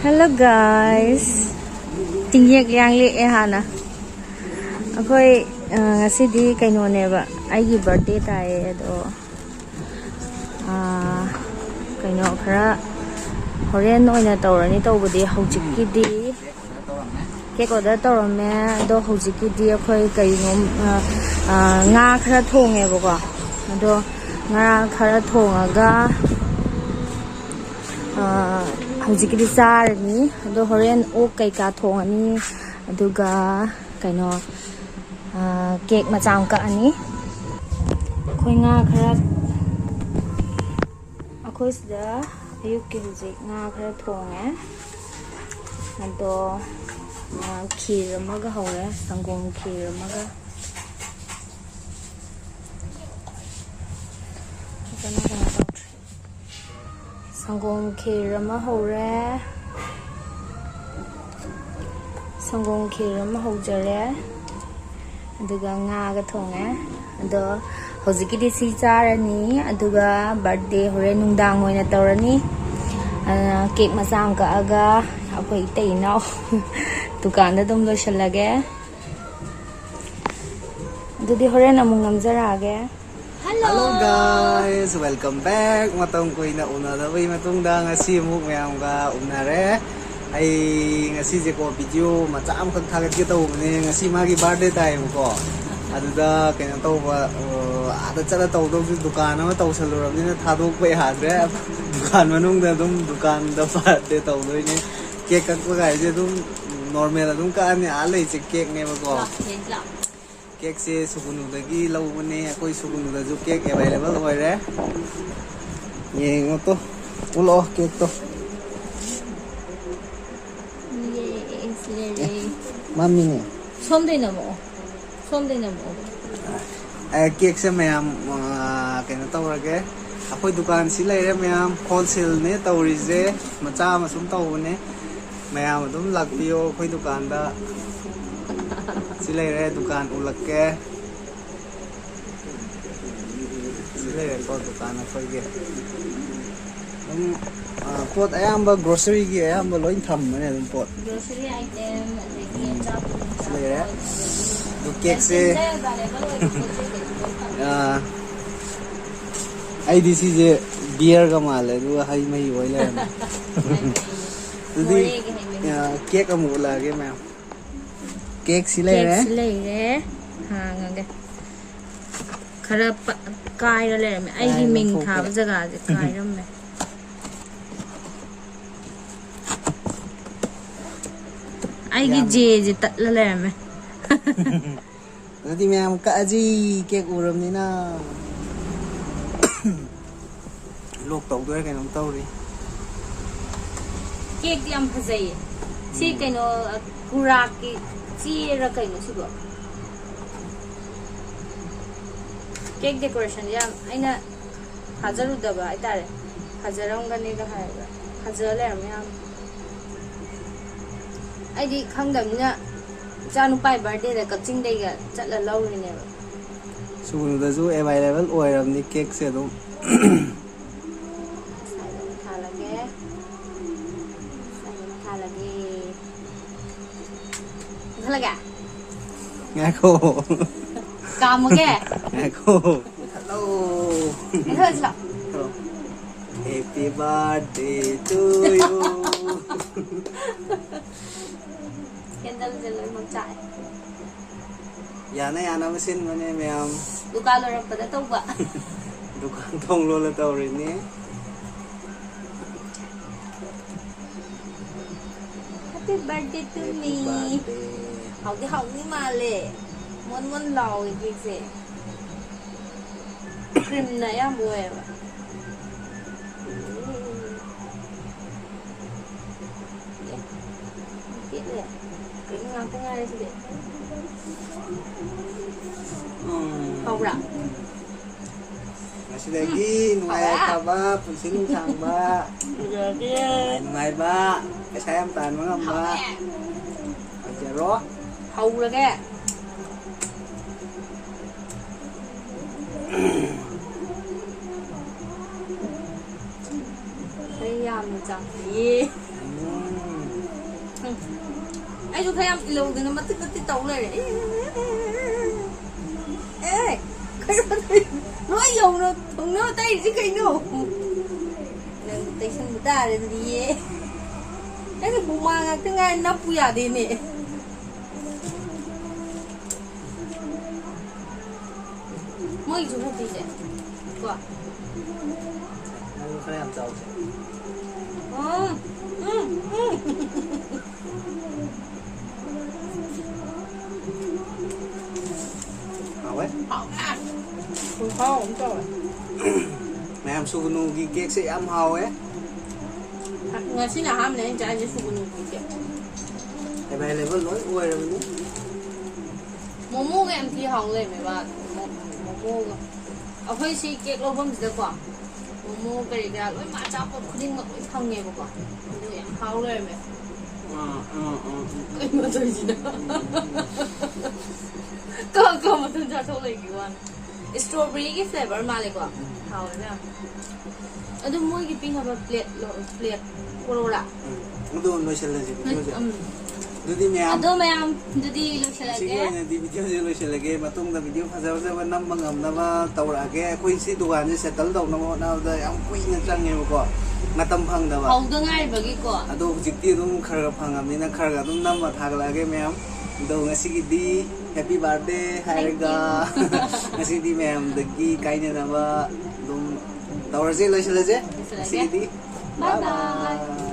Hello guys. Tingyak yang le hana. Akoi ngasidi kainoneba. Aigi birthday tae do. Kaino khara horen oina tawrani tawbudi hojikidi. Cake order tawrame do hojikidi akoi kaino nga khara thongeba ko. Do nga khara thongaga hojikidi sarani do horen ok kaika thongani aduga kaino cake macam ka ani khoi nga khara akhoi sida ayuk ki hojik nga khara thonge ado khir amaga hore sangom khir amaga Sangom khirama hore Sangom khirama hojare aduga nga ga thonge ado hojikidi si charani aduga birthday hore nungdang hoina tawrani cake masam ka aga akoi teinaw dukan da dum loishalage adudi hore namung ngamjarage Hello guys, welcome back. Matong ko ina una da way matong da ngasi muk mayam ka unare. Ay ngasi je ko video macham khang thagat ki taw ne ngasi magi birthday time ko. Aduda kena taw ba ada chala taw do dukan ma taw saluram ni thadok pe hadre dukan manung da dum dukan da birthday taw do ni cake kak ba ga je dum normal dum ka ani alai che cake ne ba ko. Cake se sugunu dagi lawune akoi sugunu da ju cake available hoire yeng to ulo cake to yes lere mami ne somdai namo cake se mayam kena tawrage akoi dukan si leire mayam wholesale ne tawrise macha ma sum tawune mayam dum lakpio akoi dukan da Silai dukan ulak ke Silai ko dukan apa ge pot ayamba grocery ge ayamba loin tham mane dum pot grocery item Silai du cake se IDC je beer ka male du hai mai oile du cake amu lage मैं Cake silai re ha ngage khara kai ra le me ai gi ming tha ba jaga je kai ram me ai gi je tat la le me Nanti ma'am का जी cake uram ni na lok tau doi kai nom tau ri cake yam phajai si kaino pura ki chi ra kaino sibo cake decoration yam aina hajaru daba itare hajaram gani ga haiba hajale am yam ai di khangdamna chanu pai birthday da kaching dai ga chatla lawri ne ba sugunu da ju available oiram ni cake se dum Halaga nghe cô cầm một cái nghe cô hello thôi sao happy birthday to you candle jaloy mang chai ya na mesin mane ma'am dukan lo ram pada tau ba dukan thong lo la tau ri ni happy birthday to me học đi mà lệ muốn lầu cái gì cream này à mua à biết rồi cái ngang cái ngay gì học ra masih lagi nungai kaba pusing sang ba nungai ba cái sai em tàn mga ba aja ro hầu ra cái thấy làm chẳng gì khá em lâu thì nó mất tích tấu này đấy. Ê, cái nó dùng nó thùng nó tay chứ cái nó. Nên tay chân người ta đến đi. Cái cũng mang cái ngay nắp bùi à đi nè. Mới dùng gì vậy? Quả. Khá em giàu. Hảo ấy. Không không rồi. Mẹ em su nu ghi kek sẽ em hào ấy. Ngày xưa nào ham này trái chứ không được kìa. Cái bài này vẫn nói uầy rồi mình. Momo em thì hỏng lên mày bà. Momo. Ở phía xí kek lo bấm được quả. Momo cái này ơi mà cháu còn khuyên mà cũng không nghe quả. Rồi em hỏng lên mày. Anh mà chơi gì đó. Có mà tôi cho thôi lại kiểu anh. Strawberry cái flavor mà lại quả. Hỏng rồi nha. Ở đây mua cái pin hợp plate Corolla. Doon loisalagi video. Dudi ma'am. Ado ma'am, dudi loisalagi. Sige na di video si loisalagi matungda video fazaba nam mangamnama tawrage akhoi si dukan ni settle daw na mo na da ang kuina changi ko. Matam phang da ba. Hauda ngai bagi ko. Ado jikti dum khara phangam ni na khara dum nam ma thaglage ma'am. Do ngasi di happy birthday hairga. Ngasi di ma'am dagi kaina na ba dum tawrase loisalagi. Sige di. Bye bye.